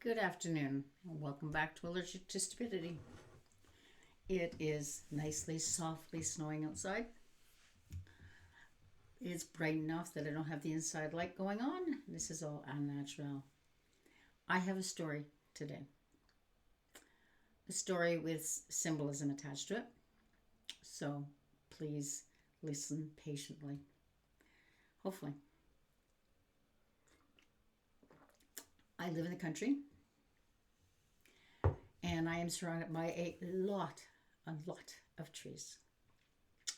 Good afternoon, and welcome back to Allergic to Stupidity. It is nicely, softly snowing outside. It's bright enough that I don't have the inside light going on. This is all unnatural. I have a story today. A story with symbolism attached to it. So please listen patiently. Hopefully. I live in the country and I am surrounded by a lot of trees.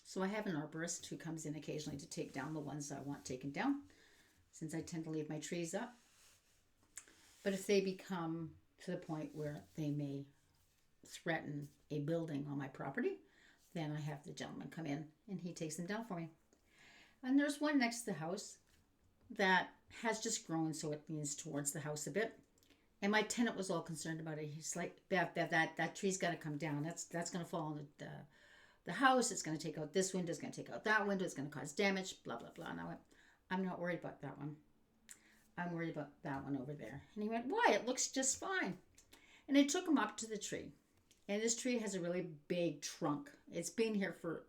So I have an arborist who comes in occasionally to take down the ones I want taken down, since I tend to leave my trees up. But if they become to the point where they may threaten a building on my property, then I have the gentleman come in and he takes them down for me. And there's one next to the house that has just grown so it leans towards the house a bit. And my tenant was all concerned about it. He's like, that tree's got to come down. That's going to fall on the house. It's going to take out this window. It's going to take out that window. It's going to cause damage, blah, blah, blah. And I went, I'm not worried about that one. I'm worried about that one over there. And he went, why? It looks just fine. And I took him up to the tree. And this tree has a really big trunk. It's been here for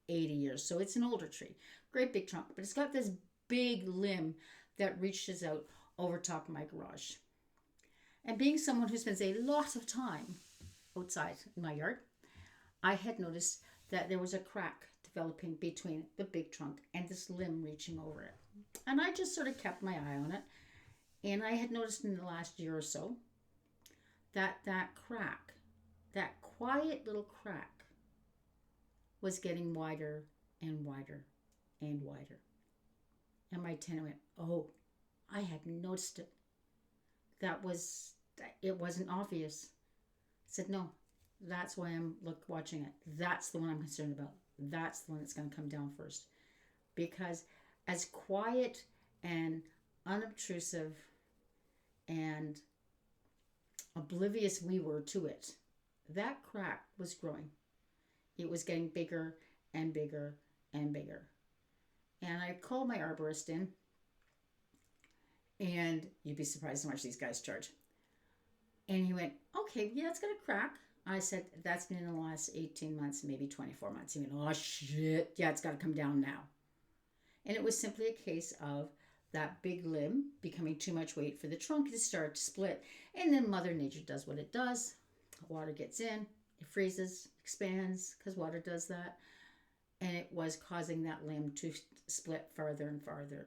80 years. So it's an older tree. Great big trunk. But it's got this big limb that reaches out over top of my garage. And being someone who spends a lot of time outside in my yard, I had noticed that there was a crack developing between the big trunk and this limb reaching over it. And I just sort of kept my eye on it. And I had noticed in the last year or so that crack, that quiet little crack, was getting wider and wider and wider. And my tenant went, oh, I hadn't noticed it. It wasn't obvious. I said, no, that's why I'm watching it. That's the one I'm concerned about. That's the one that's going to come down first. Because as quiet and unobtrusive and oblivious we were to it, that crack was growing. It was getting bigger and bigger and bigger. And I called my arborist in, and you'd be surprised how much these guys charge. And he went, okay, yeah, it's going to crack. I said, that's been in the last 18 months, maybe 24 months. He went, oh, shit. Yeah, it's got to come down now. And it was simply a case of that big limb becoming too much weight for the trunk to start to split. And then Mother Nature does what it does. Water gets in, it freezes, expands, because water does that. And it was causing that limb to split farther and farther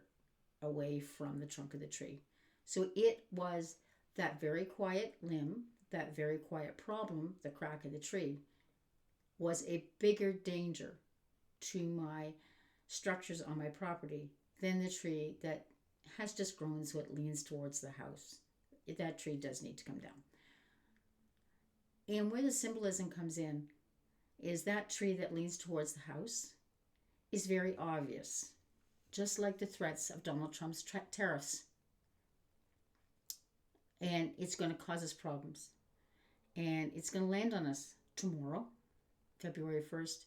away from the trunk of the tree. So it was that very quiet limb, that very quiet problem, the crack of the tree, was a bigger danger to my structures on my property than the tree that has just grown so it leans towards the house. That tree does need to come down. And where the symbolism comes in is that tree that leans towards the house is very obvious, just like the threats of Donald Trump's tariffs. And it's going to cause us problems. And it's going to land on us tomorrow, February 1st,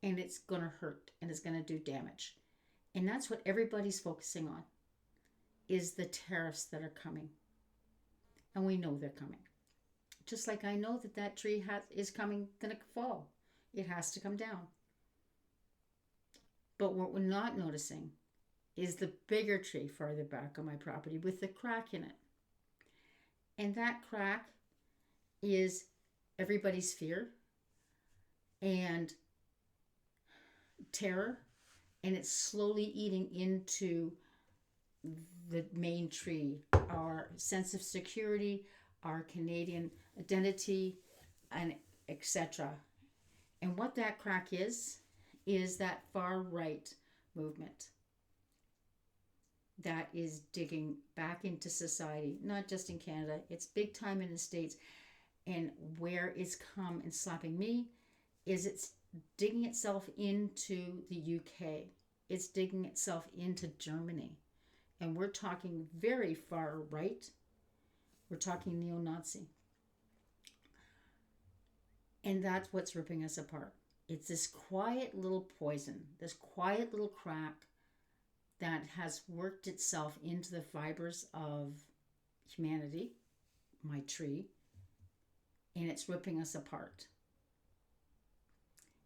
and it's going to hurt and it's going to do damage. And that's what everybody's focusing on, is the tariffs that are coming. And we know they're coming. Just like I know that tree is going to fall. It has to come down. But what we're not noticing is the bigger tree farther back on my property with the crack in it. And that crack is everybody's fear and terror. And it's slowly eating into the main tree, our sense of security, our Canadian identity, and etc. And what that crack is that far right movement that is digging back into society, not just in Canada, it's big time in the States. And where it's come and slapping me is it's digging itself into the UK. It's digging itself into Germany. And we're talking very far right. We're talking neo-Nazi. And that's what's ripping us apart. It's this quiet little poison, this quiet little crack that has worked itself into the fibers of humanity, my tree, and it's ripping us apart.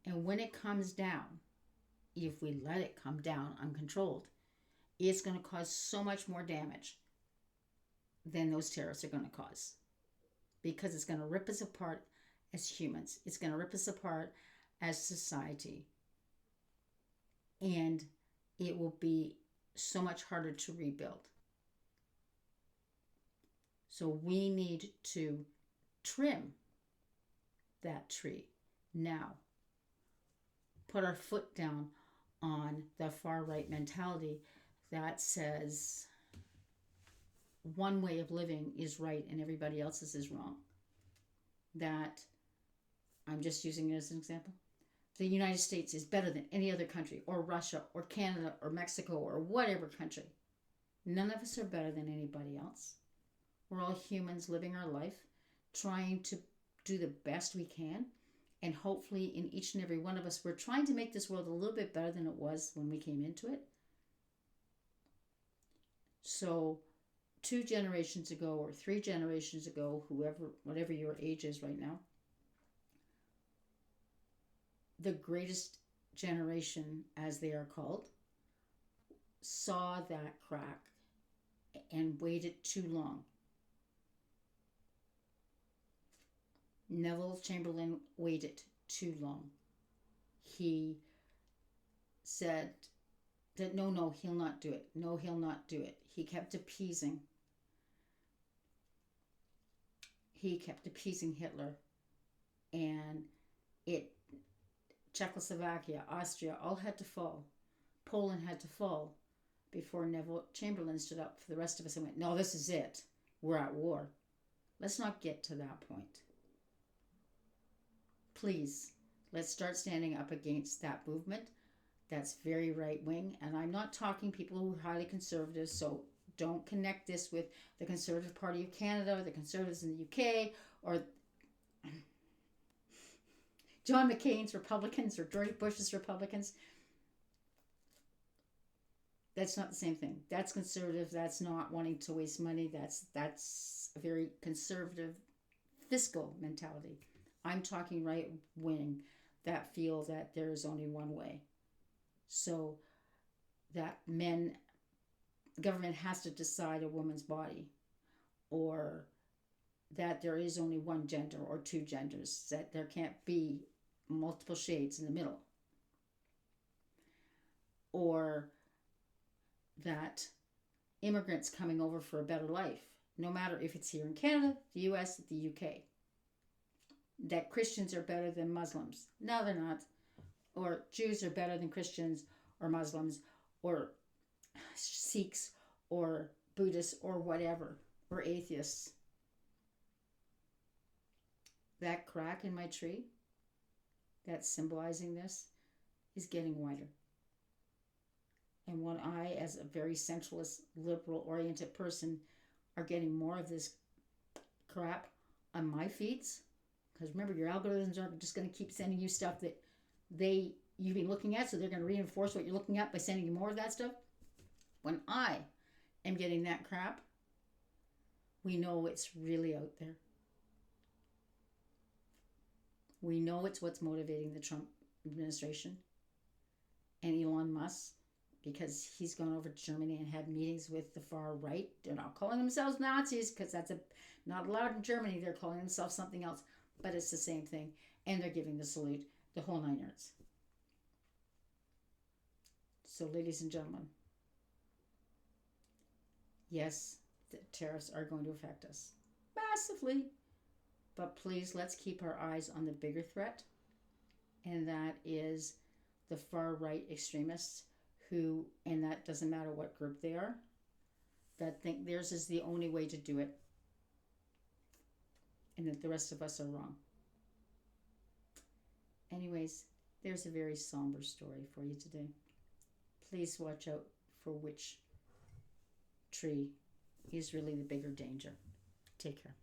And when it comes down, if we let it come down uncontrolled, it's going to cause so much more damage than those tariffs are going to cause, because it's going to rip us apart as humans. It's going to rip us apart as society. And it will be so much harder to rebuild. So we need to trim that tree now. Put our foot down on the far right mentality that says one way of living is right and everybody else's is wrong. That, I'm just using it as an example, the United States is better than any other country, or Russia, or Canada, or Mexico, or whatever country. None of us are better than anybody else. We're all humans living our life, trying to do the best we can. And hopefully in each and every one of us, we're trying to make this world a little bit better than it was when we came into it. So 2 generations ago or 3 generations ago, whatever your age is right now, the greatest generation, as they are called, saw that crack and waited too long. Neville Chamberlain waited too long. He said that no, he'll not do it. No, he'll not do it. He kept appeasing. He kept appeasing Hitler. And Czechoslovakia, Austria, all had to fall. Poland had to fall before Neville Chamberlain stood up for the rest of us and went, no, this is it. We're at war. Let's not get to that point. Please, let's start standing up against that movement that's very right-wing. And I'm not talking people who are highly conservative, so don't connect this with the Conservative Party of Canada or the Conservatives in the UK or John McCain's Republicans or George Bush's Republicans. That's not the same thing. That's conservative. That's not wanting to waste money. That's a very conservative fiscal mentality. I'm talking right wing that feel that there is only one way. So that government has to decide a woman's body, or that there is only one gender or 2 genders, that there can't be multiple shades in the middle, or that immigrants coming over for a better life, no matter if it's here in Canada, the US, the UK, that Christians are better than Muslims. No, they're not. Or Jews are better than Christians or Muslims or Sikhs or Buddhists or whatever, or atheists. That crack in my tree that's symbolizing this is getting wider. And when I, as a very centralist, liberal-oriented person, are getting more of this crap on my feeds, because remember, your algorithms aren't just going to keep sending you stuff that you've been looking at, so they're going to reinforce what you're looking at by sending you more of that stuff. When I am getting that crap, we know it's really out there. We know it's what's motivating the Trump administration and Elon Musk, because he's gone over to Germany and had meetings with the far right. They're not calling themselves Nazis because that's not allowed in Germany. They're calling themselves something else, but it's the same thing. And they're giving the salute, the whole 9 yards. So, ladies and gentlemen, yes, the tariffs are going to affect us massively, but please, let's keep our eyes on the bigger threat, and that is the far right extremists who, and that doesn't matter what group they are, that think theirs is the only way to do it, and that the rest of us are wrong. Anyways, there's a very somber story for you today. Please watch out for which tree is really the bigger danger. Take care.